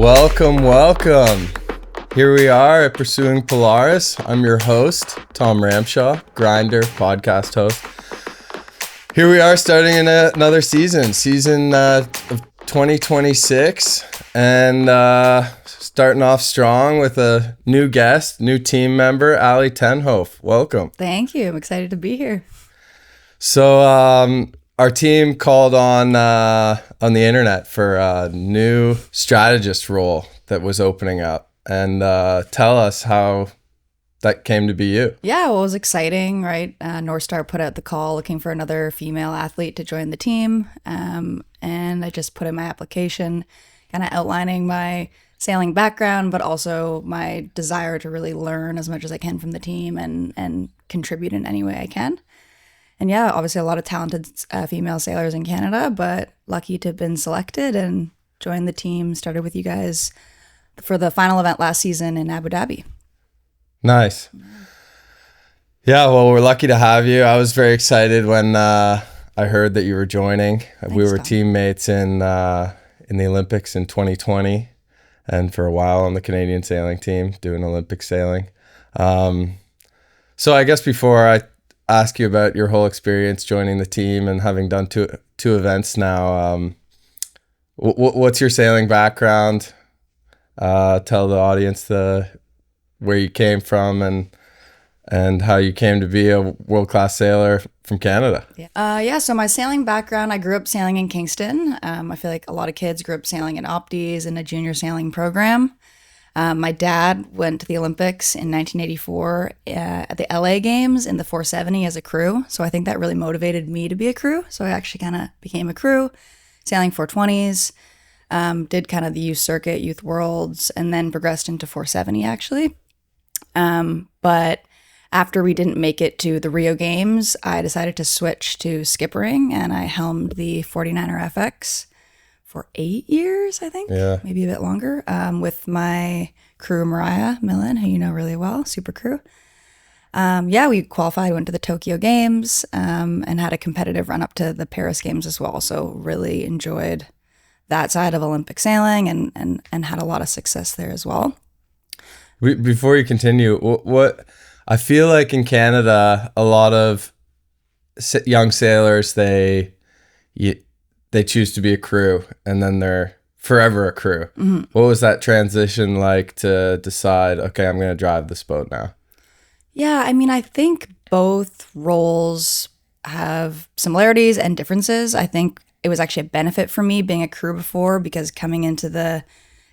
Welcome. Here we are at Pursuing Polaris. I'm your host, Tom Ramshaw, grinder, podcast host. Here we are starting in another season of 2026, and starting off strong with a new guest, new team member, Ali Ten Hove. Welcome. Thank you. I'm excited to be here. So our team called on the internet for a new strategist role that was opening up, and tell us how that came to be you. Yeah, well, it was exciting, right? NorthStar put out the call looking for another female athlete to join the team, and I just put in my application, kind of outlining my sailing background, but also my desire to really learn as much as I can from the team and contribute in any way I can. And yeah, obviously a lot of talented female sailors in Canada, but lucky to have been selected and joined the team. Started with you guys for the final event last season in Abu Dhabi. Nice. Yeah, well, we're lucky to have you. I was very excited when I heard that you were joining. Thanks, we were Tom. teammates in the Olympics in 2020, and for a while on the Canadian sailing team doing Olympic sailing. So I guess before I ask you about your whole experience joining the team and having done two events now, what's your sailing background? Tell the audience where you came from and how you came to be a world-class sailor from Canada. So my sailing background, I grew up sailing in Kingston. I feel like a lot of kids grew up sailing in Opties in a junior sailing program. My dad went to the Olympics in 1984 at the LA Games in the 470 as a crew. So I think that really motivated me to be a crew. So I actually kind of became a crew, sailing 420s, did kind of the youth circuit, youth worlds, and then progressed into 470 actually. But after we didn't make it to the Rio Games, I decided to switch to skippering, and I helmed the 49er FX for 8 years, I think, maybe a bit longer, with my crew, Mariah Millen, who you know really well, super crew. We qualified, went to the Tokyo Games, and had a competitive run up to the Paris Games as well. So really enjoyed that side of Olympic sailing and had a lot of success there as well. Before you continue, what I feel like in Canada, a lot of young sailors, they choose to be a crew and then they're forever a crew. Mm-hmm. What was that transition like to decide, okay, I'm going to drive this boat now? Yeah, I mean, I think both roles have similarities and differences. I think it was actually a benefit for me being a crew before, because coming into the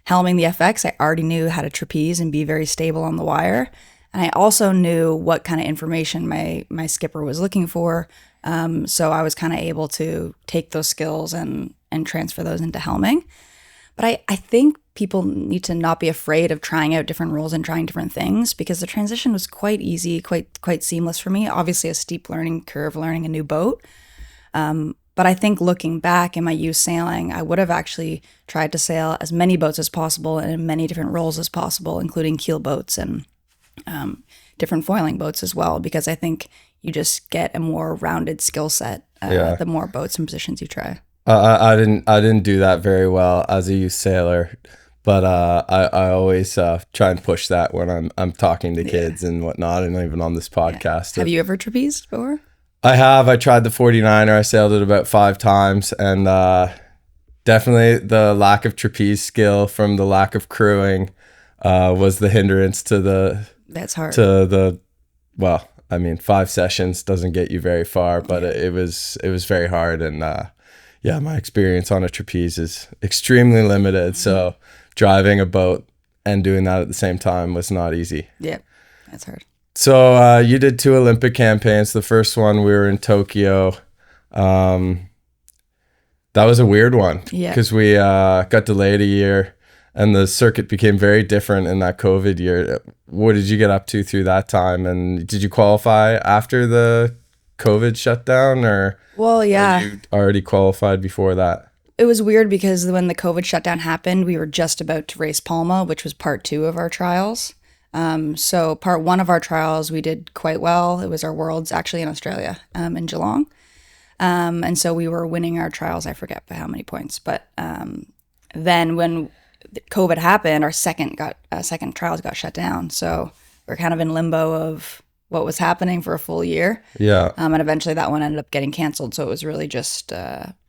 helming the FX, I already knew how to trapeze and be very stable on the wire. And I also knew what kind of information my skipper was looking for. So I was kind of able to take those skills and transfer those into helming. But I think people need to not be afraid of trying out different roles and trying different things, because the transition was quite easy, quite seamless for me. Obviously a steep learning curve, learning a new boat. But I think looking back in my youth sailing, I would have actually tried to sail as many boats as possible and in many different roles as possible, including keel boats and different foiling boats as well, because I think you just get a more rounded skill set the more boats and positions you try. I didn't do that very well as a youth sailor, but I always try and push that when I'm talking to kids and whatnot, and even on this podcast. Have you ever trapezed before? I have. I tried the 49er. I sailed it about 5 times, and definitely the lack of trapeze skill from the lack of crewing was the hindrance to the. That's hard. 5 sessions doesn't get you very far, but it was very hard, and my experience on a trapeze is extremely limited. So driving a boat and doing that at the same time was not easy. Yeah, that's hard. So you did 2 Olympic campaigns. The first one, we were in Tokyo. That was a weird one because we got delayed a year, and the circuit became very different in that COVID year. What did you get up to through that time? And did you qualify after the COVID shutdown, or were you already qualified before that? It was weird because when the COVID shutdown happened, we were just about to race Palma, which was part 2 of our trials. So part 1 of our trials, we did quite well. It was our worlds actually in Australia, in Geelong. And so we were winning our trials. I forget by how many points, but then when COVID happened, our second trials got shut down. So we're kind of in limbo of what was happening for a full year. Yeah. And eventually that one ended up getting canceled. So it was really just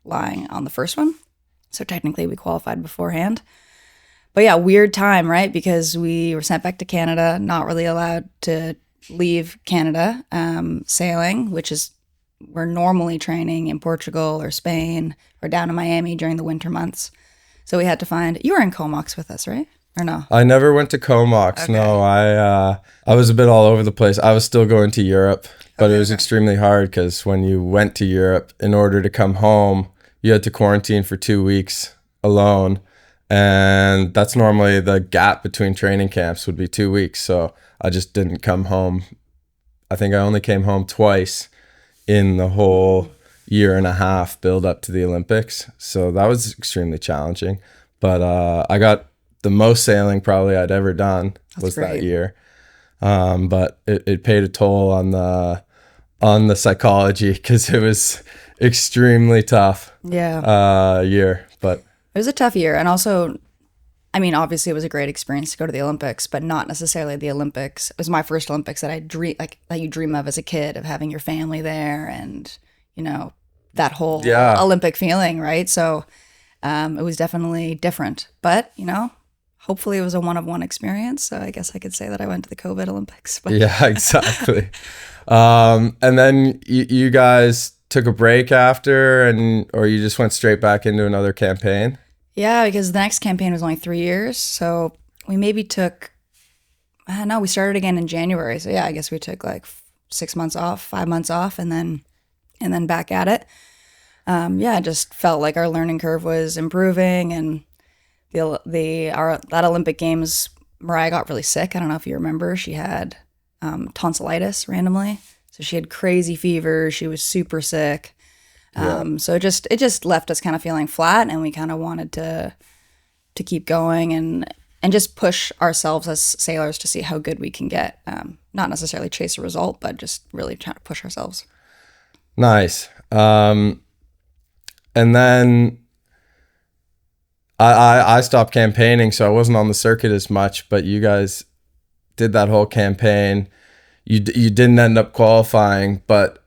lying on the first one. So technically we qualified beforehand. But yeah, weird time, right? Because we were sent back to Canada, not really allowed to leave Canada, sailing, which is we're normally training in Portugal or Spain or down in Miami during the winter months. So we had to find, you were in Comox with us, right? Or no? I never went to Comox. Okay. No, I was a bit all over the place. I was still going to Europe, but it was extremely hard because when you went to Europe, in order to come home, you had to quarantine for 2 weeks alone. And that's normally the gap between training camps would be 2 weeks. So I just didn't come home. I think I only came home twice in the whole year and a half build up to the Olympics. So that was extremely challenging. But I got the most sailing probably I'd ever done was great. that year. But it paid a toll on the psychology because it was extremely tough year. But it was a tough year. And also, I mean, obviously it was a great experience to go to the Olympics, but not necessarily the Olympics. It was my first Olympics that that you dream of as a kid, of having your family there and, that whole Olympic feeling, right? So it was definitely different. But, hopefully it was a one-of-one experience. So I guess I could say that I went to the COVID Olympics. But. Yeah, exactly. And then you guys took a break after, or you just went straight back into another campaign? Yeah, because the next campaign was only 3 years. So we maybe took, we started again in January. So yeah, I guess we took like 6 months off, 5 months off, and then back at it. I just felt like our learning curve was improving, and that Olympic Games, Mariah got really sick. I don't know if you remember. She had tonsillitis randomly. So she had crazy fever. She was super sick. So it just left us kind of feeling flat, and we kind of wanted to keep going and just push ourselves as sailors to see how good we can get. Not necessarily chase a result, but just really try to push ourselves. Nice. And then I stopped campaigning, so I wasn't on the circuit as much, but you guys did that whole campaign. You didn't end up qualifying, but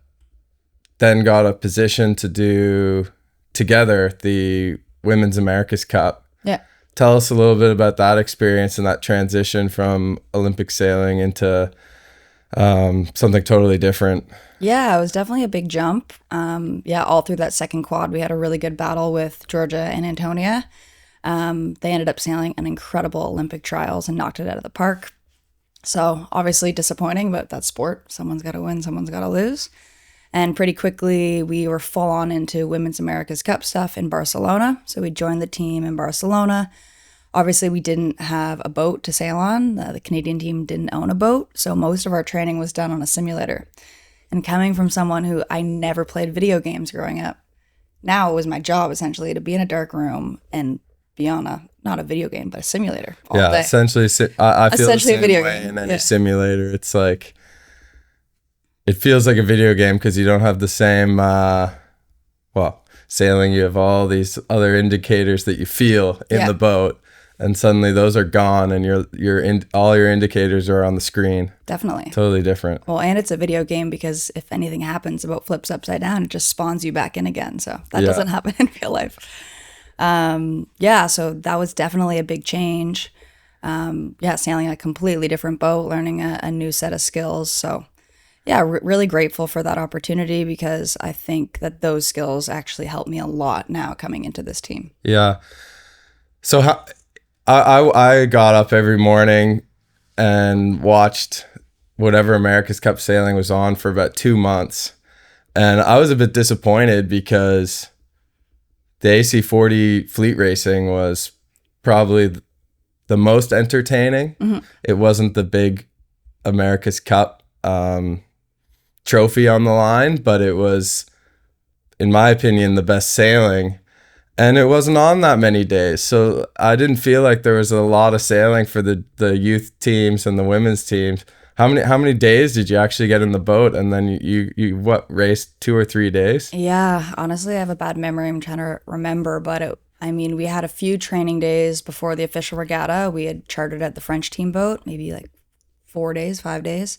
then got a position to do together the Women's America's Cup. Yeah. Tell us a little bit about that experience and that transition from Olympic sailing into something totally different. Yeah, it was definitely a big jump. All through that second quad, we had a really good battle with Georgia and Antonia. They ended up sailing an incredible Olympic trials and knocked it out of the park. So obviously disappointing, but that's sport. Someone's got to win, someone's got to lose. And pretty quickly, we were full on into Women's America's Cup stuff in Barcelona. So we joined the team in Barcelona. Obviously, we didn't have a boat to sail on. The Canadian team didn't own a boat. So most of our training was done on a simulator. And coming from someone who I never played video games growing up, now it was my job essentially to be in a dark room and be on not a video game, but a simulator all day. Essentially, I feel essentially the same a video way game. In any simulator. It's like, it feels like a video game because you don't have the same, sailing, you have all these other indicators that you feel in the boat, and suddenly those are gone, and all your indicators are on the screen. Definitely. Totally different. Well, and it's a video game because if anything happens, the boat flips upside down, it just spawns you back in again. So that doesn't happen in real life. So that was definitely a big change. Sailing a completely different boat, learning a new set of skills. So really grateful for that opportunity because I think that those skills actually help me a lot now coming into this team. Yeah. So I got up every morning and watched whatever America's Cup sailing was on for about 2 months. And I was a bit disappointed because the AC40 fleet racing was probably the most entertaining. Mm-hmm. It wasn't the big America's Cup trophy on the line, but it was, in my opinion, the best sailing. And it wasn't on that many days. So I didn't feel like there was a lot of sailing for the youth teams and the women's teams. How many days did you actually get in the boat? And then you raced 2 or 3 days? Yeah, honestly, I have a bad memory. I'm trying to remember, but I mean, we had a few training days before the official regatta. We had chartered at the French team boat, maybe like 4 days, 5 days.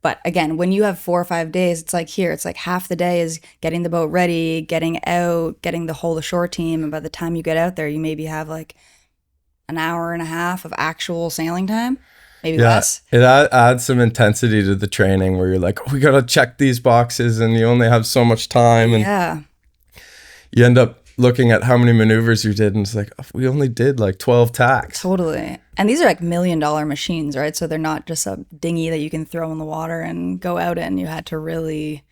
But again, when you have 4 or 5 days, it's like here, it's like half the day is getting the boat ready, getting out, getting the whole ashore team. And by the time you get out there, you maybe have like an hour and a half of actual sailing time, maybe less. It adds some intensity to the training where you're like, oh, we got to check these boxes and you only have so much time. And you end up looking at how many maneuvers you did and it's like, oh, we only did like 12 tacks. Totally. And these are like $1 million machines, right? So they're not just a dinghy that you can throw in the water and go out in. You had to really,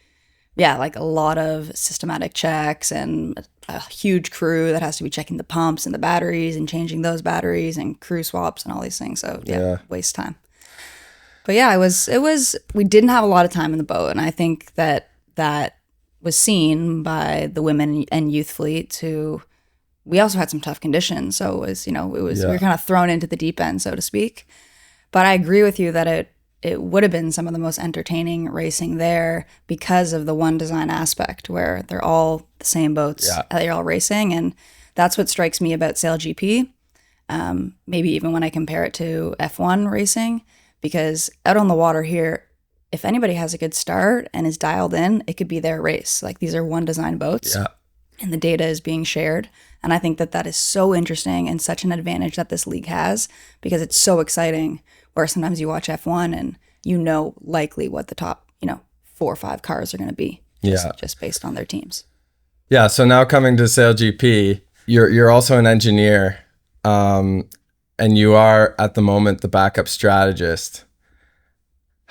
like a lot of systematic checks and a huge crew that has to be checking the pumps and the batteries and changing those batteries and crew swaps and all these things. So waste time. But yeah, it was, we didn't have a lot of time in the boat. And I think that was seen by the women and youth fleet to, we also had some tough conditions. So it was, we were kind of thrown into the deep end, so to speak. But I agree with you that it would have been some of the most entertaining racing there because of the one design aspect where they're all the same boats that they're all racing. And that's what strikes me about SailGP. Maybe even when I compare it to F1 racing, because out on the water here, if anybody has a good start and is dialed in, it could be their race. Like these are one design boats and the data is being shared. And I think that is so interesting and such an advantage that this league has because it's so exciting where sometimes you watch F1 and likely what the top, 4 or 5 cars are going to be just based on their teams. Yeah. So now coming to SailGP, you're also an engineer and you are at the moment the backup strategist.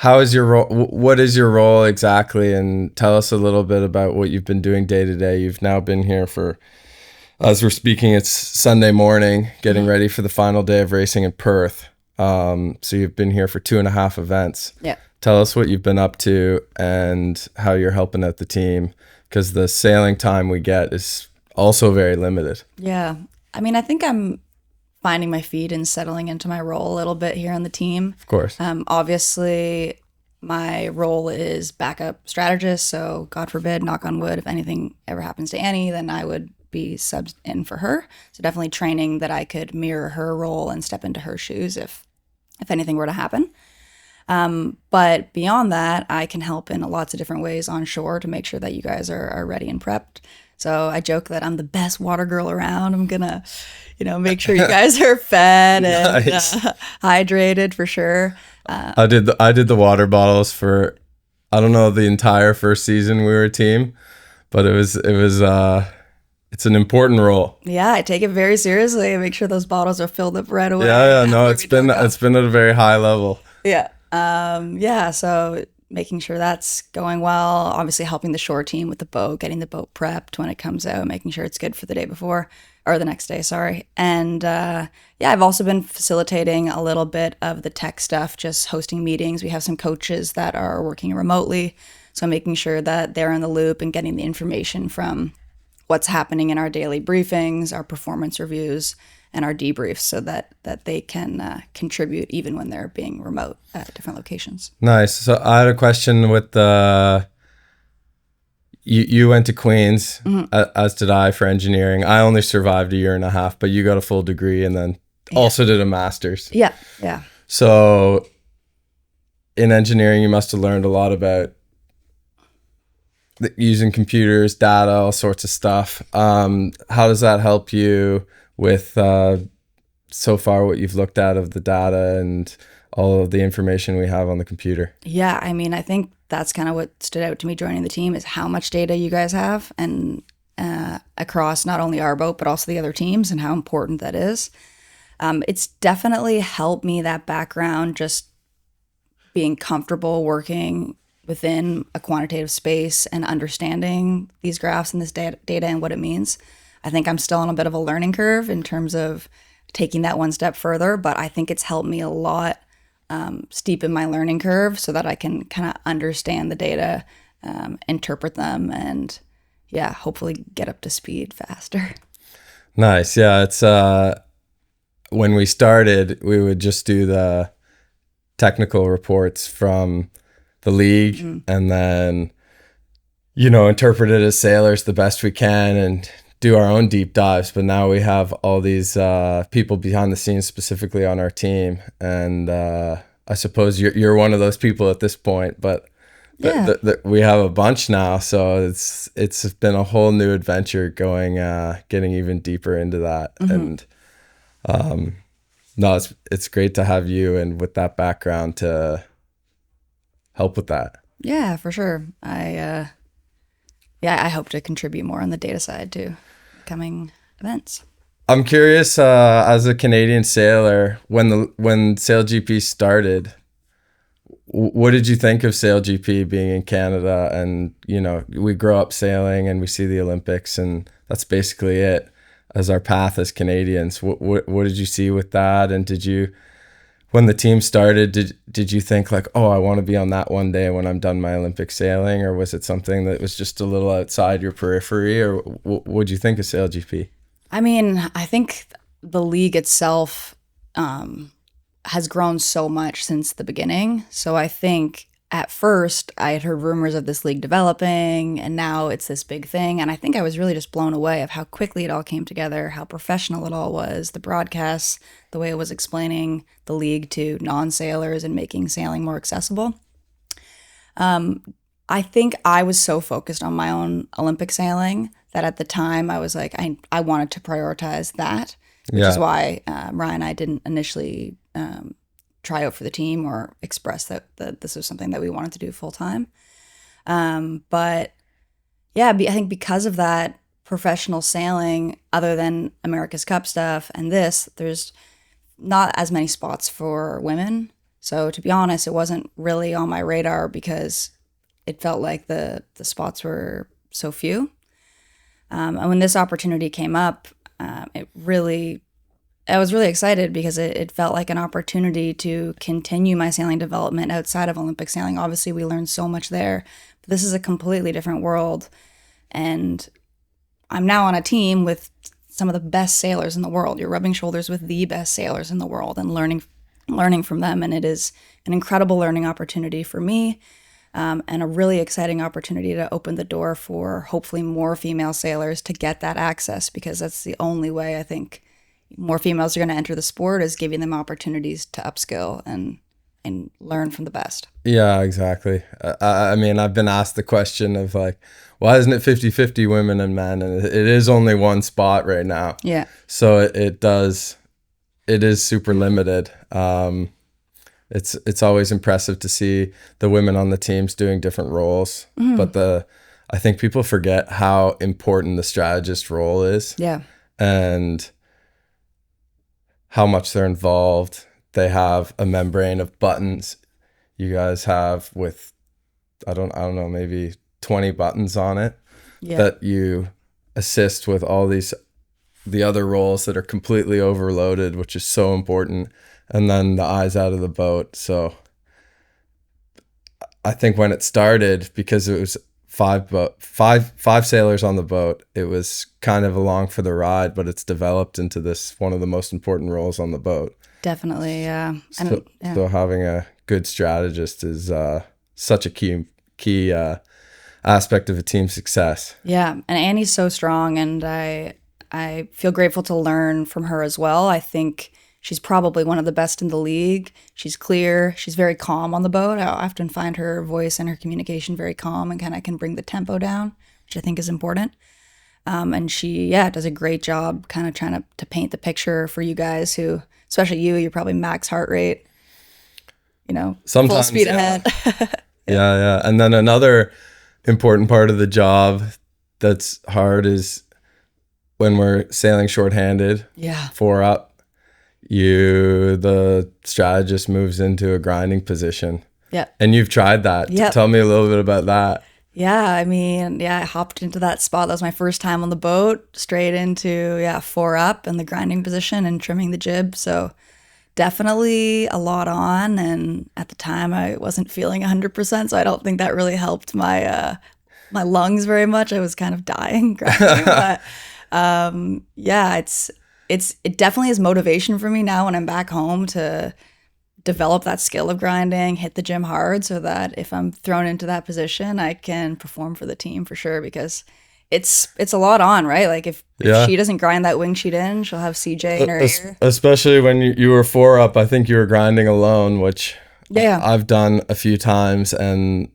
How is your role? What is your role exactly? And tell us a little bit about what you've been doing day to day. You've now been here for, as we're speaking, it's Sunday morning, getting ready for the final day of racing in Perth. So you've been here for 2.5 events. Yeah. Tell us what you've been up to and how you're helping out the team, because the sailing time we get is also very limited. Yeah. I mean, I think I'm finding my feet and settling into my role a little bit here on the team. Of course. Obviously, my role is backup strategist. So God forbid, knock on wood, if anything ever happens to Annie, then I would be subbed in for her. So definitely training that I could mirror her role and step into her shoes if anything were to happen. But beyond that, I can help in lots of different ways on shore to make sure that you guys are ready and prepped. So I joke that I'm the best water girl around. I'm going to, make sure you guys are fed and hydrated for sure. I did the water bottles for, I don't know, the entire first season we were a team, but it's an important role. Yeah, I take it very seriously. I make sure those bottles are filled up right away. Yeah. No, it's been at a very high level. Yeah. So making sure that's going well, obviously helping the shore team with the boat, getting the boat prepped when it comes out, making sure it's good for the day before or the next day, sorry. And I've also been facilitating a little bit of the tech stuff, just hosting meetings. We have some coaches that are working remotely, so making sure that they're in the loop and getting the information from what's happening in our daily briefings, our performance reviews, and our debriefs so that they can contribute even when they're being remote at different locations. Nice. So I had a question with you went to Queen's, as did I, for engineering. I only survived 1.5 years, but you got a full degree and then also did a master's. Yeah. So in engineering, you must have learned a lot about using computers, data, all sorts of stuff. How does that help you with so far what you've looked at of the data and all of the information we have on the computer? Yeah, I mean, I think that's kind of what stood out to me joining the team is how much data you guys have and across not only our boat, but also the other teams and how important that is. It's definitely helped me, that background, just being comfortable working within a quantitative space and understanding these graphs and this data and what it means. I think I'm still on a bit of a learning curve in terms of taking that one step further, but I think it's helped me a lot steepen my learning curve so that I can kind of understand the data, interpret them, and hopefully get up to speed faster. Nice. Yeah, it's when we started, we would just do the technical reports from the league and then interpret it as sailors the best we can and do our own deep dives, but now we have all these people behind the scenes specifically on our team, and I suppose you're one of those people at this point, but Yeah. we have a bunch now, so it's been a whole new adventure going, getting even deeper into that. And no, it's great to have you and with that background to help with that. Yeah, for sure. I hope to contribute more on the data side to coming events. I'm curious, as a Canadian sailor, when SailGP started, what did you think of SailGP being in Canada? And, you know, we grow up sailing and we see the Olympics, and that's basically it as our path as Canadians. What did you see with that? And did you, when the team started, did you think like, oh, I want to be on that one day when I'm done my Olympic sailing? Or was it something that was just a little outside your periphery? Or what did you think of SailGP? I mean, I think the league itself has grown so much since the beginning. So I think at first I had heard rumors of this league developing, and now it's this big thing. And I think I was really just blown away of how quickly it all came together, how professional it all was, the broadcasts, the way it was explaining the league to non-sailors and making sailing more accessible. I think I was so focused on my own Olympic sailing that at the time I was like, I wanted to prioritize that, which is why Ryan and I didn't initially try out for the team or express that this was something that we wanted to do full time. But yeah, I think because of that, professional sailing, other than America's Cup stuff and this, there's not as many spots for women. So to be honest, it wasn't really on my radar because it felt like the spots were so few. And when this opportunity came up, I was really excited because it felt like an opportunity to continue my sailing development outside of Olympic sailing. Obviously, we learned so much there, but this is a completely different world. And I'm now on a team with some of the best sailors in the world. You're rubbing shoulders with the best sailors in the world and learning from them. And it is an incredible learning opportunity for me. And a really exciting opportunity to open the door for hopefully more female sailors to get that access, because that's the only way I think more females are going to enter the sport, is giving them opportunities to upskill and learn from the best. Yeah, exactly. I mean, I've been asked the question of like, why isn't it 50-50 women and men? And it is only one spot right now. Yeah. So it is super limited. It's always impressive to see the women on the teams doing different roles, but I think people forget how important the strategist role is. Yeah. And how much they're involved. They have a membrane of buttons. You guys have with, I don't know, maybe 20 buttons on it that you assist with all the other roles that are completely overloaded, which is so important. And then the eyes out of the boat. So I think when it started, because it was five sailors on the boat, it was kind of along for the ride, but it's developed into this one of the most important roles on the boat. Definitely, yeah. So having a good strategist is such a key aspect of a team's success. Yeah, and Annie's so strong, and I feel grateful to learn from her as well. I think she's probably one of the best in the league. She's clear. She's very calm on the boat. I often find her voice and her communication very calm and kind of can bring the tempo down, which I think is important. And she, does a great job kind of trying to paint the picture for you guys who, especially you're probably max heart rate, sometimes full speed ahead. Yeah. And then another important part of the job that's hard is when we're sailing shorthanded, 4 up, the strategist moves into a grinding position. Yeah. And you've tried that. Yeah. Tell me a little bit about that. Yeah, I mean, I hopped into that spot. That was my first time on the boat, straight into 4 up in the grinding position and trimming the jib. So definitely a lot on. And at the time I wasn't feeling 100%. So I don't think that really helped my lungs very much. I was kind of dying grinding. But it definitely is motivation for me now when I'm back home to develop that skill of grinding, hit the gym hard, so that if I'm thrown into that position, I can perform for the team for sure, because it's a lot on, right? Like if Yeah. she doesn't grind that wing sheet in, she'll have CJ in her ear. Especially when you were 4 up, I think you were grinding alone, which Yeah. I've done a few times, and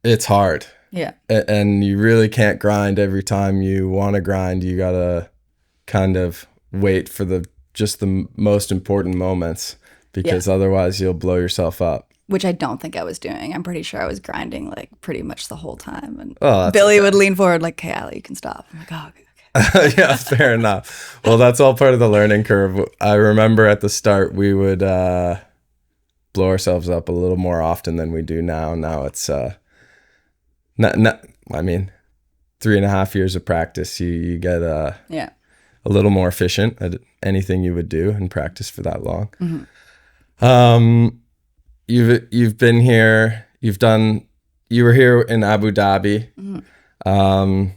it's hard. Yeah. And you really can't grind every time you want to grind. You gotta kind of wait for the most important moments, because otherwise you'll blow yourself up. Which I don't think I was doing. I'm pretty sure I was grinding like pretty much the whole time. And Oh, Billy would lean forward like, "Hey, Ali, you can stop." I'm like, "Oh, okay." Yeah, fair enough. Well, that's all part of the learning curve. I remember at the start we would blow ourselves up a little more often than we do now. Now it's not I mean, 3.5 years of practice, you get a little more efficient at anything you would do in practice for that long. Mm-hmm. You've been here. You were here in Abu Dhabi. Mm-hmm.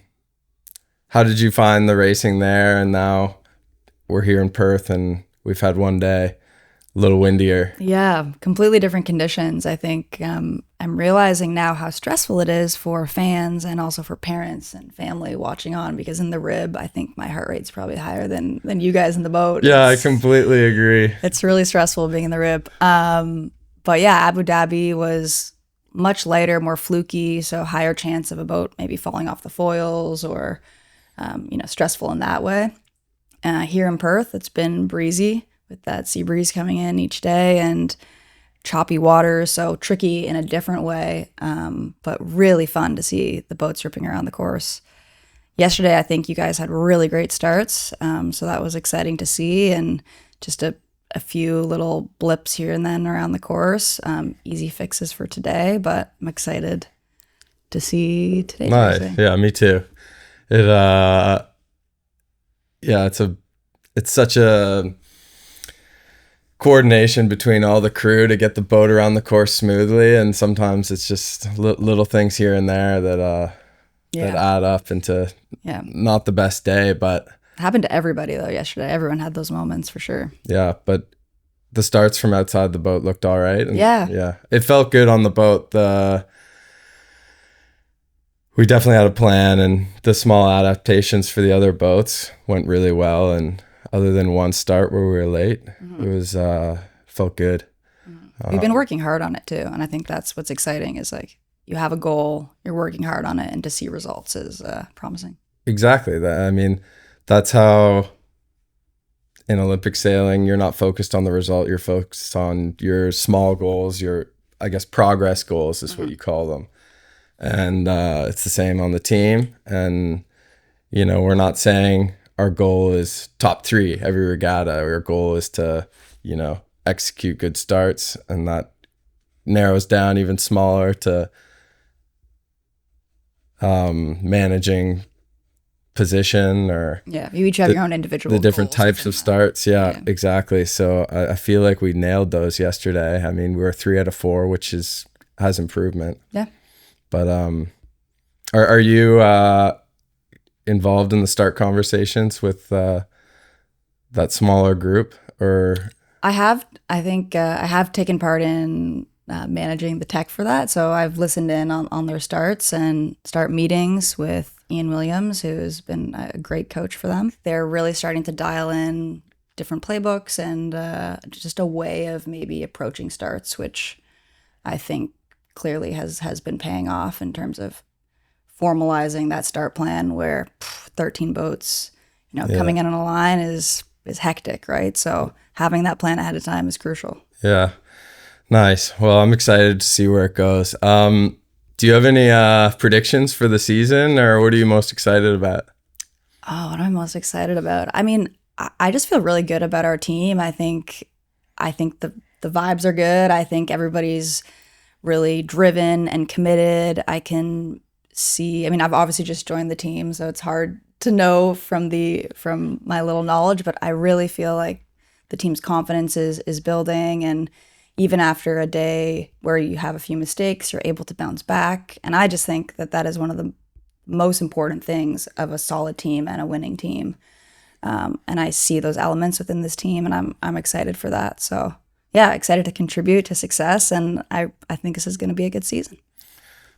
How did you find the racing there? And now we're here in Perth, and we've had one day, a little windier. Yeah, completely different conditions. I think I'm realizing now how stressful it is for fans and also for parents and family watching on, because in the rib, I think my heart rate's probably higher than you guys in the boat. Yeah, I completely agree. It's really stressful being in the rib. But yeah, Abu Dhabi was much lighter, more fluky, so higher chance of a boat maybe falling off the foils or, stressful in that way. Here in Perth, it's been breezy with that sea breeze coming in each day and choppy waters, so tricky in a different way, but really fun to see the boats ripping around the course. Yesterday, I think you guys had really great starts, so that was exciting to see, and just a few little blips here and then around the course. Easy fixes for today, but I'm excited to see today's racing. Yeah, me too. It's such a coordination between all the crew to get the boat around the course smoothly, and sometimes it's just little things here and there that add up into not the best day, but happened to everybody though yesterday. Everyone had those moments for sure. Yeah, but the starts from outside the boat looked all right. And yeah, it felt good on the boat. We definitely had a plan, and the small adaptations for the other boats went really well. And other than one start where we were late, it was felt good. We've been working hard on it too, and I think that's what's exciting. Is like you have a goal, you're working hard on it, and to see results is promising. Exactly. That's how in Olympic sailing, you're not focused on the result. You're focused on your small goals, your, I guess, progress goals is what you call them. And it's the same on the team. And, we're not saying our goal is top 3 every regatta. Our goal is to, execute good starts. And that narrows down even smaller to managing position, or you each have your own individual the different goals types of starts. Exactly. So I feel like we nailed those yesterday. I mean, we were 3 out of 4, which has improvement. But are you involved in the start conversations with that smaller group? Or I have taken part in managing the tech for that. So I've listened in on their starts and start meetings with Ian Williams, who's been a great coach for them. They're really starting to dial in different playbooks and just a way of maybe approaching starts, which I think clearly has been paying off in terms of formalizing that start plan where 13 boats, coming in on a line is hectic, right? So having that plan ahead of time is crucial. Yeah. Nice. Well, I'm excited to see where it goes. Do you have any predictions for the season, or what are you most excited about? Oh, what am I most excited about? I mean, I just feel really good about our team. I think the vibes are good. I think everybody's really driven and committed. I can see, I've obviously just joined the team, so it's hard to know from my little knowledge, but I really feel like the team's confidence is building, and even after a day where you have a few mistakes, you're able to bounce back. And I just think that is one of the most important things of a solid team and a winning team. And I see those elements within this team, and I'm excited for that. So yeah, excited to contribute to success. And I think this is going to be a good season.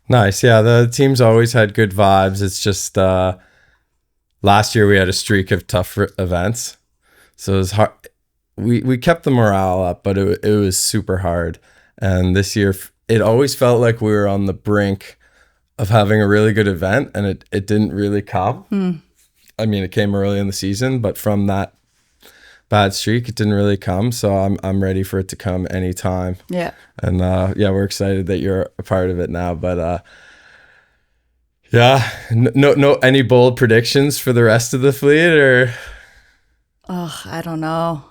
Nice. Yeah, the team's always had good vibes. It's just last year we had a streak of tough events, so it was hard. We kept the morale up, but it was super hard. And this year, it always felt like we were on the brink of having a really good event, and it didn't really come. I mean, it came early in the season, but from that bad streak, it didn't really come. So I'm ready for it to come anytime. Yeah. And yeah, we're excited that you're a part of it now. But yeah, no, any bold predictions for the rest of the fleet, or? Oh, I don't know.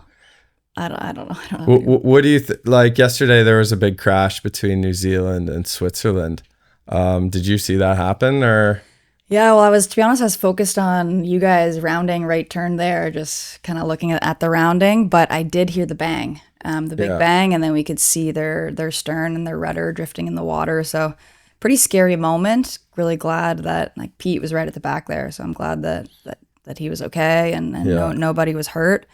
I don't know. What do you like? Yesterday there was a big crash between New Zealand and Switzerland. Did you see that happen, or? Yeah, well, to be honest, I was focused on you guys rounding right turn there, just kind of looking at the rounding, but I did hear the bang, the big bang, and then we could see their stern and their rudder drifting in the water. So pretty scary moment. Really glad that like Pete was right at the back there. So I'm glad that he was okay and nobody was hurt.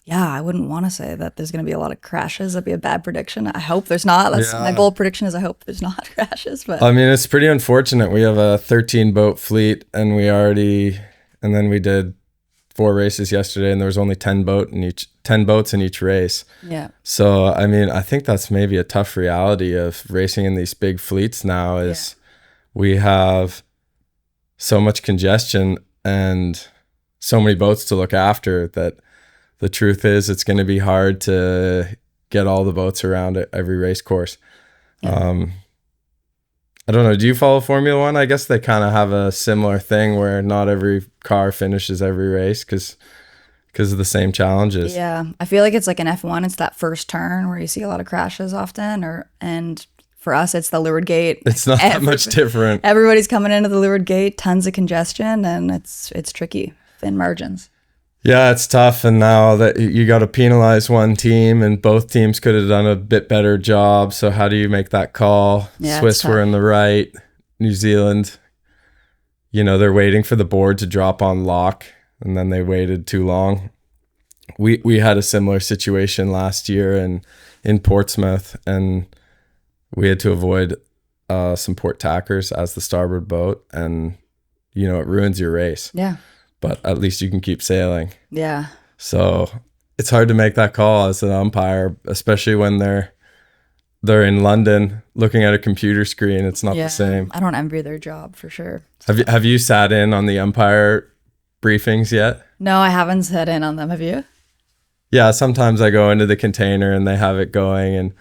Yeah, I wouldn't want to say that there's going to be a lot of crashes. That'd be a bad prediction. I hope there's not. That's my bold prediction is I hope there's not crashes. But I mean, it's pretty unfortunate. We have a 13 boat fleet, and then we did 4 races yesterday, and there was only 10 boats in each race. Yeah. So I mean, I think that's maybe a tough reality of racing in these big fleets now. Is we have so much congestion and so many boats to look after that. The truth is, it's going to be hard to get all the boats around every race course. Yeah. I don't know. Do you follow Formula One? I guess they kind of have a similar thing where not every car finishes every race because of the same challenges. Yeah, I feel like it's like an F1. It's that first turn where you see a lot of crashes often, and for us, it's the leeward gate. It's not that much different. Everybody's coming into the leeward gate, tons of congestion, and it's tricky, thin margins. Yeah, it's tough, and now that you got to penalize one team, and both teams could have done a bit better job. So how do you make that call? Yeah, Swiss were in the right. New Zealand, they're waiting for the board to drop on lock, and then they waited too long. We had a similar situation last year in Portsmouth, and we had to avoid some port tackers as the starboard boat, and it ruins your race. Yeah. But at least you can keep sailing. Yeah. So it's hard to make that call as an umpire, especially when they're in London looking at a computer screen. It's not the same. I don't envy their job for sure. Have you sat in on the umpire briefings yet? No, I haven't sat in on them. Have you? Yeah, sometimes I go into the container and they have it going,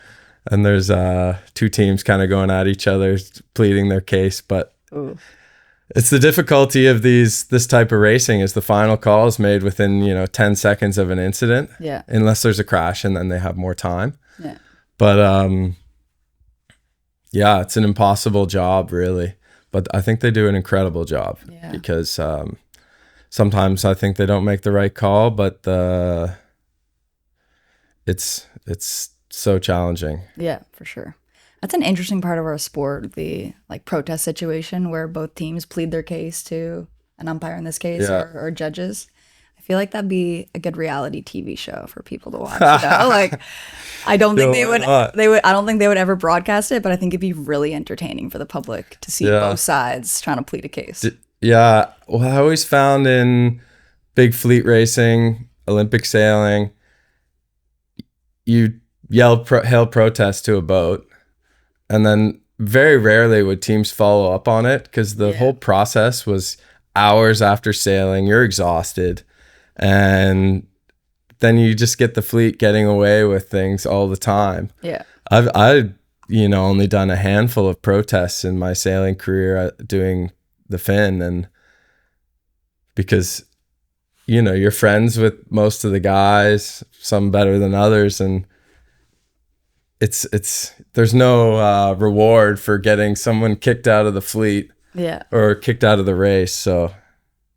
and there's 2 teams kind of going at each other, pleading their case, but. Ooh. It's the difficulty of this type of racing is the final call is made within 10 seconds of an incident. Yeah. Unless there's a crash and then they have more time. Yeah. But yeah, it's an impossible job really. But I think they do an incredible job because sometimes I think they don't make the right call, but it's so challenging. Yeah, for sure. That's an interesting part of our sport, the protest situation where both teams plead their case to an umpire in this case or judges. I feel like that'd be a good reality TV show for people to watch. I don't think they would. I don't think they would ever broadcast it, but I think it'd be really entertaining for the public to see both sides trying to plead a case. Yeah. Well, I always found in big fleet racing, Olympic sailing, you yell hail protest to a boat. And then very rarely would teams follow up on it because the whole process was hours after sailing. You're exhausted. And then you just get the fleet getting away with things all the time. Yeah. I've only done a handful of protests in my sailing career doing the fin. And because, you're friends with most of the guys, some better than others. And there's no reward for getting someone kicked out of the fleet or kicked out of the race. So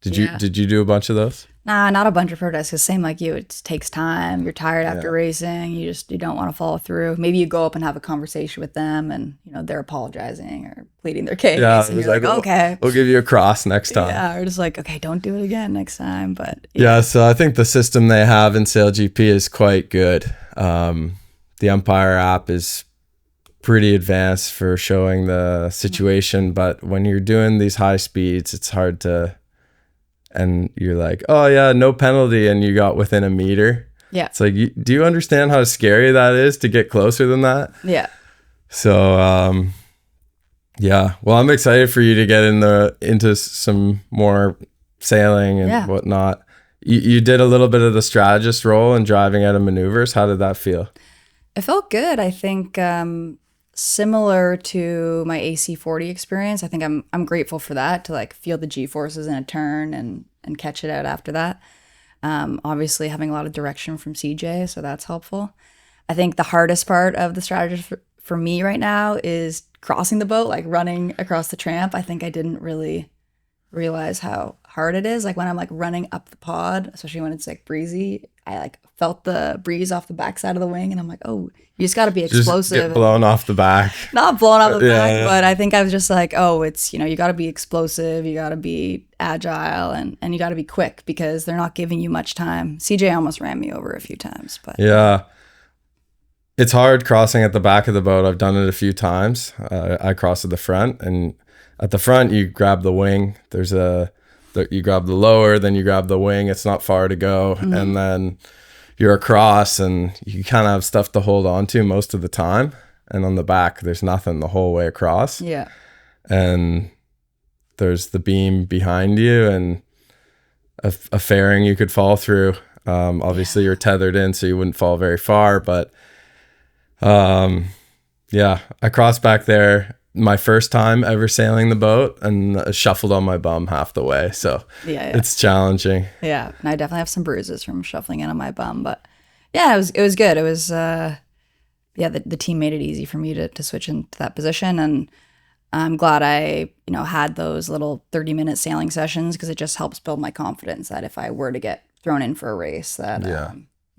did you do a bunch of those? Nah, not a bunch of protests. Because same like you, it takes time. You're tired after racing. You don't want to follow through. Maybe you go up and have a conversation with them, and they're apologizing or pleading their case. Yeah, and you're okay, we'll give you a cross next time. Yeah, or just okay, don't do it again next time. But so I think the system they have in SailGP is quite good. The umpire app is pretty advanced for showing the situation, but when you're doing these high speeds, it's hard to, and you're like, oh yeah, no penalty, and you got within a meter. Yeah. It's like, do you understand how scary that is to get closer than that? Yeah. So yeah, well, I'm excited for you to get into some more sailing and whatnot. You did a little bit of the strategist role and driving out of maneuvers. How did that feel? It felt good. I think similar to my AC40 experience. I think I'm grateful for that, to like feel the G-forces in a turn and catch it out after that. Obviously having a lot of direction from CJ, so that's helpful. I think the hardest part of the strategist for me right now is crossing the boat, like running across the tramp. I think I didn't really realize how hard it is. Like when I'm like running up the pod, especially when it's like breezy, I like felt the breeze off the backside of the wing, and I'm like, oh, you just got to be explosive. Just get blown off the back. Not blown off the back, but I think I was just like, oh, it's, you got to be explosive, you got to be agile, and you got to be quick, because they're not giving you much time. CJ almost ran me over a few times, but yeah. It's hard crossing at the back of the boat. I've done it a few times. I cross at the front, and at the front you grab the wing. You grab the lower, then you grab the wing. It's not far to go, and then you're across, and you kind of have stuff to hold on to most of the time. And on the back, there's nothing the whole way across. Yeah, and there's the beam behind you, and a fairing you could fall through. Obviously, you're tethered in, so you wouldn't fall very far, but. Yeah, I crossed back there my first time ever sailing the boat, and shuffled on my bum half the way. So it's challenging. Yeah. And I definitely have some bruises from shuffling in on my bum, but yeah, it was good. It was, the team made it easy for me to switch into that position. And I'm glad I, had those little 30-minute sailing sessions, because it just helps build my confidence that if I were to get thrown in for a race, that,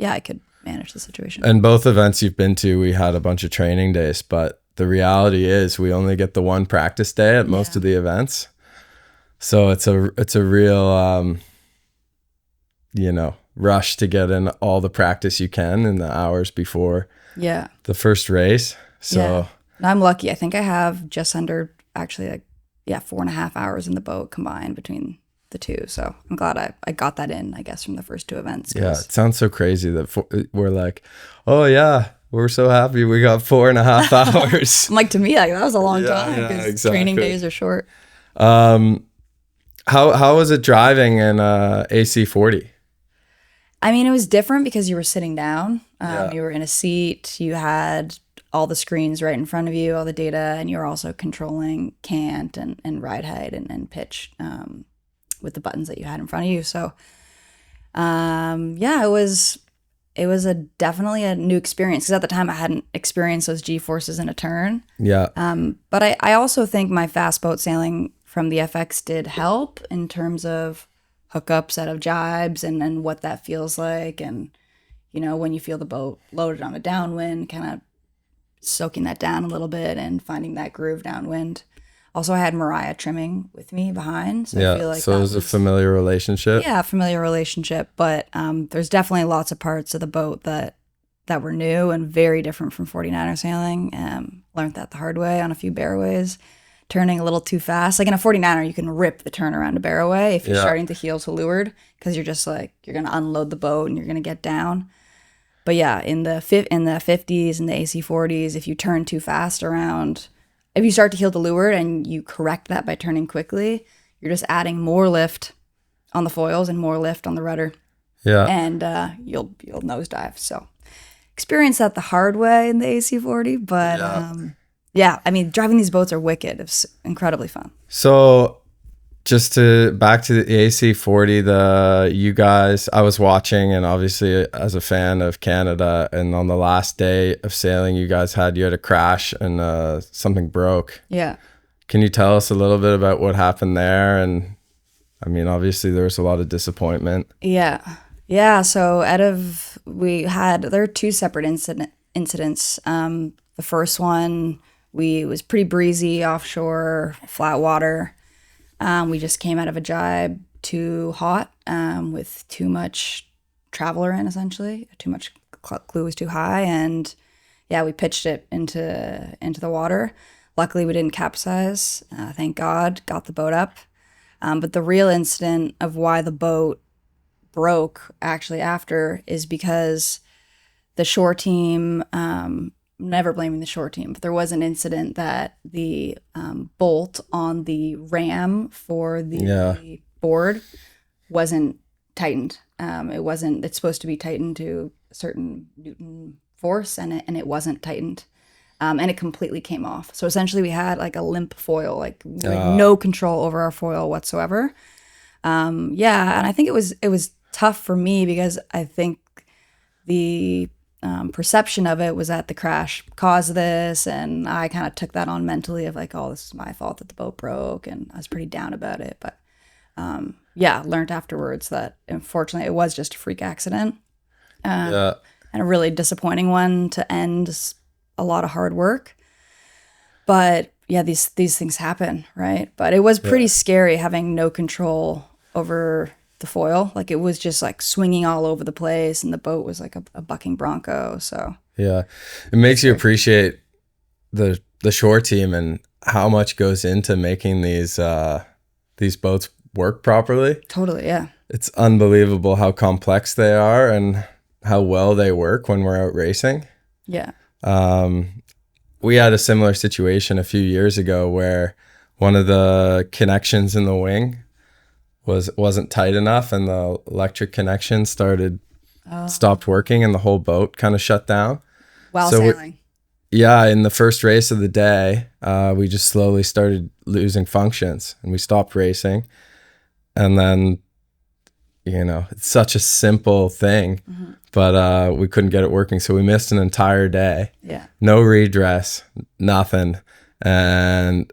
I could manage the situation. And both events you've been to, we had a bunch of training days, but the reality is we only get the one practice day at most of the events. So it's a real rush to get in all the practice you can in the hours before the first race. So and I'm lucky. I think I have just under, actually, 4.5 hours in the boat combined between the two. So I'm glad I got that in, I guess, from the first two events. Yeah, it sounds so crazy that we're like, oh yeah, we're so happy we got 4.5 hours. I'm like, to me, like, that was a long time, because exactly. Training days are short. How was it driving in AC40? I mean, it was different because you were sitting down. You were in a seat. You had all the screens right in front of you, all the data, and you were also controlling cant and ride height and pitch with the buttons that you had in front of you. So, it was definitely a new experience, because at the time I hadn't experienced those G-forces in a turn. Yeah. But I also think my fast boat sailing from the FX did help in terms of hookups out of jibes and what that feels like. And, when you feel the boat loaded on a downwind, kind of soaking that down a little bit and finding that groove downwind. Also, I had Mariah trimming with me behind. So I feel like so it was a familiar relationship. Yeah, familiar relationship. But there's definitely lots of parts of the boat that were new and very different from 49er sailing. Learned that the hard way on a few barroways. Turning a little too fast. Like in a 49er, you can rip the turn around a barroway if you're starting to heel to leeward, because you're just like, you're going to unload the boat and you're going to get down. But yeah, in the 50s and the AC40s, if you turn too fast around... If you start to heel to leeward and you correct that by turning quickly, you're just adding more lift on the foils and more lift on the rudder. Yeah. And you'll nosedive. So experience that the hard way in the AC40. But I mean, driving these boats are wicked. It's incredibly fun. So just back to the AC40, you guys, I was watching, and obviously as a fan of Canada, and on the last day of sailing, you had a crash and something broke. Yeah. Can you tell us a little bit about what happened there? And I mean, obviously there was a lot of disappointment. Yeah. Yeah. So there are two separate incidents. The first one, it was pretty breezy offshore, flat water. We just came out of a jibe too hot, with too much traveler in, essentially. Too much glue was too high. And we pitched it into the water. Luckily, we didn't capsize. Thank God, got the boat up. But the real incident of why the boat broke actually after is because the shore team, never blaming the shore team, but there was an incident that the bolt on the ram for the board wasn't tightened. It's supposed to be tightened to a certain Newton force, and it wasn't tightened. And it completely came off. So essentially we had like a limp foil, like we had no control over our foil whatsoever. And I think it was tough for me because I think the perception of it was that the crash caused this, and I kind of took that on mentally of like, oh, this is my fault that the boat broke, and I was pretty down about it. But learned afterwards that unfortunately it was just a freak accident, and a really disappointing one to end a lot of hard work. But yeah, these things happen, right? But it was pretty scary having no control over the foil. Like it was just like swinging all over the place, and the boat was like a bucking bronco. So it makes you appreciate the shore team and how much goes into making these boats work properly. Totally, yeah. It's unbelievable how complex they are and how well they work when we're out racing. Yeah. We had a similar situation a few years ago where one of the connections in the wing wasn't tight enough, and the electric connection stopped working, and the whole boat kind of shut down. While sailing. In the first race of the day, we just slowly started losing functions, and we stopped racing. And then, it's such a simple thing, but we couldn't get it working. So we missed an entire day. Yeah. No redress, nothing. And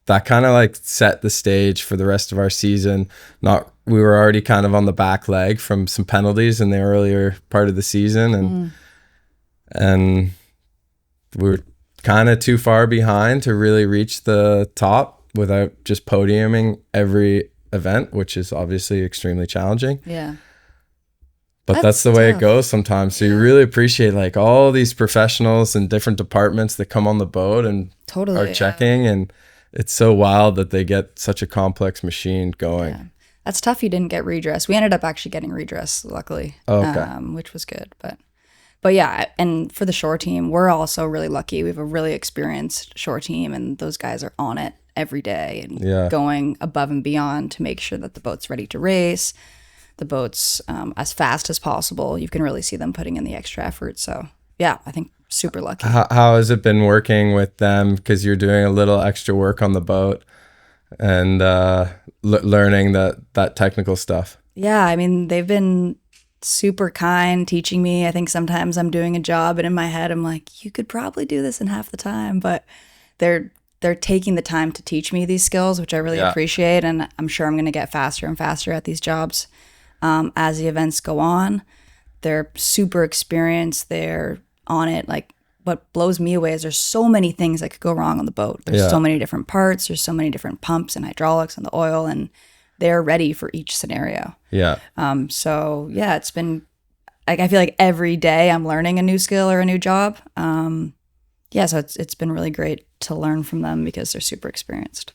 that kind of like set the stage for the rest of our season. We were already kind of on the back leg from some penalties in the earlier part of the season. And we were kind of too far behind to really reach the top without just podiuming every event, which is obviously extremely challenging. Yeah. But that's the way it goes sometimes. So you really appreciate like all these professionals in different departments that come on the boat and are checking. And it's so wild that they get such a complex machine going. Yeah. That's tough. You didn't get redress. We ended up actually getting redress, luckily, which was good. But yeah, and for the shore team, we're also really lucky. We have a really experienced shore team, and those guys are on it every day and going above and beyond to make sure that the boat's ready to race, the boat's as fast as possible. You can really see them putting in the extra effort. So yeah, I think super lucky. How has it been working with them? Because you're doing a little extra work on the boat and learning that technical stuff. Yeah, I mean, they've been super kind, teaching me. I think sometimes I'm doing a job and in my head I'm like, you could probably do this in half the time, but they're taking the time to teach me these skills, which I really appreciate, and I'm sure I'm going to get faster and faster at these jobs as the events go on. They're super experienced. They're on it. Like, what blows me away is there's so many things that could go wrong on the boat. There's so many different parts. There's so many different pumps and hydraulics and the oil, and they're ready for each scenario. Yeah. So yeah, it's been like, I feel like every day I'm learning a new skill or a new job. So it's been really great to learn from them because they're super experienced.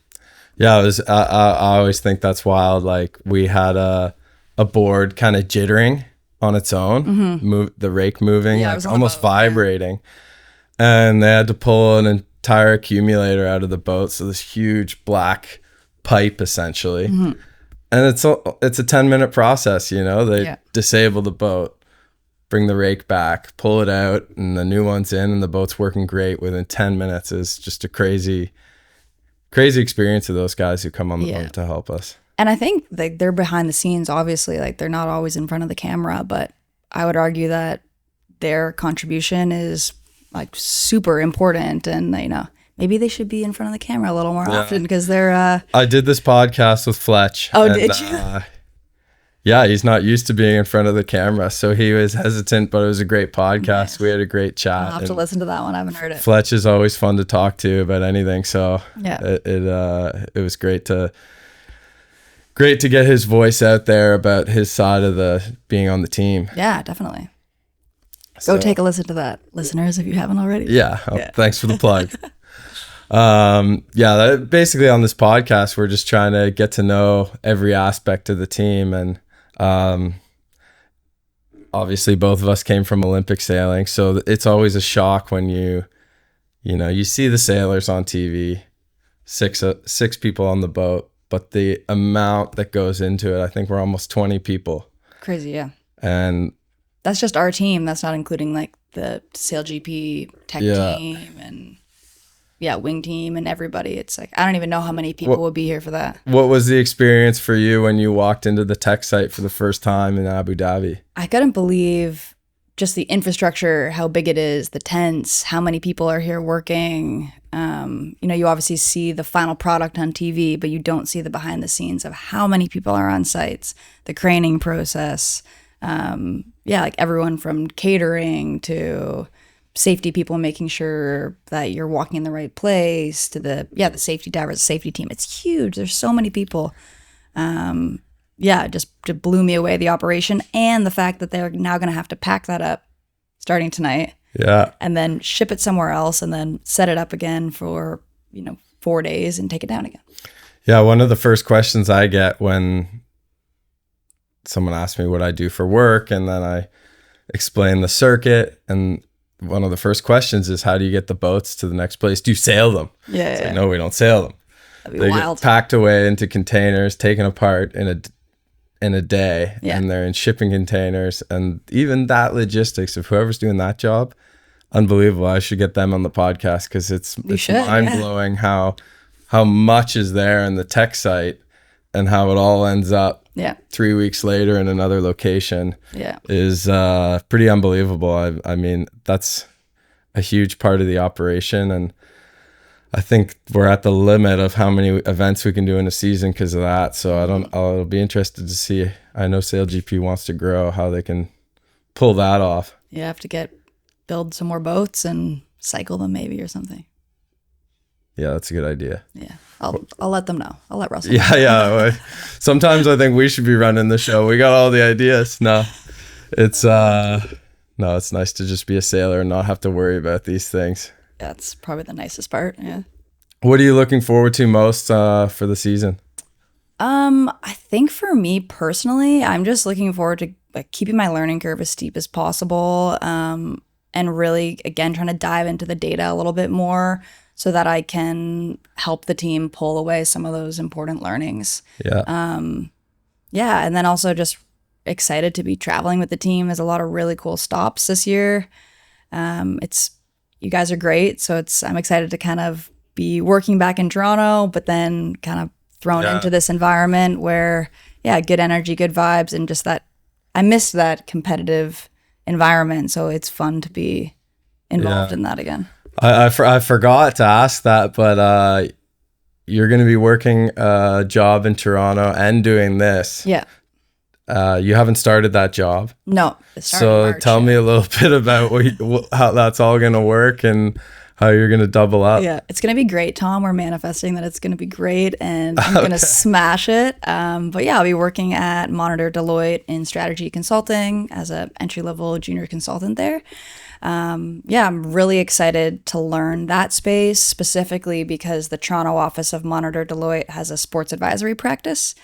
Yeah, I always think that's wild. Like, we had a board kind of jittering on its own, the rake moving, like almost vibrating. And they had to pull an entire accumulator out of the boat. So this huge black pipe essentially. And it's a 10-minute process, they disable the boat, bring the rake back, pull it out, and the new one's in, and the boat's working great within 10 minutes. Is just a crazy experience of those guys who come on the boat to help us. And I think they're behind the scenes, obviously, like they're not always in front of the camera, but I would argue that their contribution is like super important, and maybe they should be in front of the camera a little more often because they're I did this podcast with Fletch. Oh, did you? Yeah, he's not used to being in front of the camera, so he was hesitant, but it was a great podcast. Nice. We had a great chat. I'll have to listen to that one. I haven't heard it. Fletch is always fun to talk to about anything, so it was great to get his voice out there about his side of the being on the team. Yeah, definitely. Go take a listen to that, listeners, if you haven't already. Yeah. Thanks for the plug. Basically on this podcast, we're just trying to get to know every aspect of the team. And obviously both of us came from Olympic sailing. So it's always a shock when you see the sailors on TV, six people on the boat, but the amount that goes into it, I think we're almost 20 people. Crazy, yeah. And that's just our team. That's not including like the SailGP tech team and wing team and everybody. It's like, I don't even know how many people would be here for that. What was the experience for you when you walked into the tech site for the first time in Abu Dhabi? I couldn't believe just the infrastructure, how big it is, the tents, how many people are here working. You obviously see the final product on TV, but you don't see the behind the scenes of how many people are on sites, the craning process. Like everyone from catering to safety people making sure that you're walking in the right place to the safety divers, the safety team. It's huge. There's so many people. It just blew me away, the operation and the fact that they're now going to have to pack that up starting tonight. Yeah. And then ship it somewhere else and then set it up again for, 4 days and take it down again. Yeah. One of the first questions I get when someone asks me what I do for work, and then I explain the circuit, and one of the first questions is, how do you get the boats to the next place? Do you sail them? Yeah. Like, no, we don't sail them. That'd be wild. Get packed away into containers, taken apart in a day, and they're in shipping containers. And even that logistics of whoever's doing that job, unbelievable. I should get them on the podcast because it's mind-blowing how much is there in the tech site and how it all ends up 3 weeks later in another location is pretty unbelievable. I mean, that's a huge part of the operation, and I think we're at the limit of how many events we can do in a season because of that. So I'll be interested to see. I know SailGP wants to grow, how they can pull that off. You have to build some more boats and cycle them maybe or something. Yeah, that's a good idea. Yeah, I'll let them know. I'll let Russell know. Yeah. Sometimes I think we should be running the show. We got all the ideas. No, it's nice to just be a sailor and not have to worry about these things. That's probably the nicest part. Yeah. What are you looking forward to most for the season? I think for me personally, I'm just looking forward to keeping my learning curve as steep as possible, and really, again, trying to dive into the data a little bit more so that I can help the team pull away some of those important learnings. Yeah. And then also just excited to be traveling with the team. There's a lot of really cool stops this year. You guys are great, so I'm excited to kind of be working back in Toronto, but then kind of thrown into this environment where, good energy, good vibes, and just that I missed that competitive environment, so it's fun to be involved in that again. I forgot to ask that, but you're going to be working a job in Toronto and doing this. Yeah. You haven't started that job. No. So tell me a little bit about how that's all going to work and how you're going to double up. Yeah, it's going to be great, Tom. We're manifesting that it's going to be great, and I'm going to smash it. But I'll be working at Monitor Deloitte in strategy consulting as an entry-level junior consultant there. I'm really excited to learn that space, specifically because the Toronto office of Monitor Deloitte has a sports advisory practice.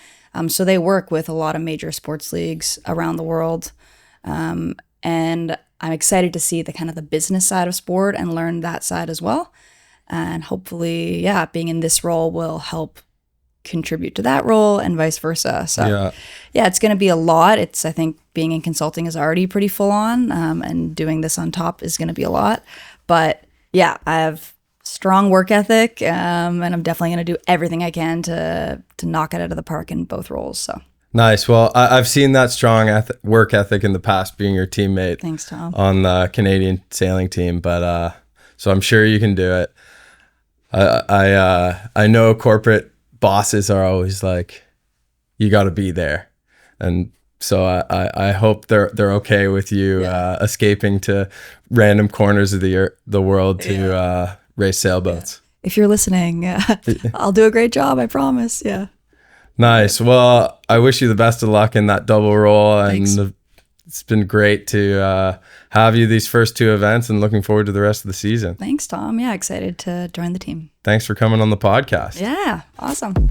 So they work with a lot of major sports leagues around the world. And I'm excited to see the kind of the business side of sport and learn that side as well. And hopefully, being in this role will help contribute to that role and vice versa. So it's going to be a lot. I think being in consulting is already pretty full on, and doing this on top is going to be a lot. But I have strong work ethic, and I'm definitely going to do everything I can to knock it out of the park in both roles. So nice. Well, I've seen that strong work ethic in the past, being your teammate. Thanks, Tom. On the Canadian sailing team, but so I'm sure you can do it. I know corporate bosses are always like, you got to be there, and so I hope they're okay with you escaping to random corners of the world to race sailboats. If you're listening, I'll do a great job, I promise. Yeah. Nice. Well, I wish you the best of luck in that double role. Thanks. And It's been great to have you these first 2 events, and looking forward to the rest of the season. Thanks, Tom. Yeah, excited to join the team. Thanks for coming on the podcast. Yeah, awesome.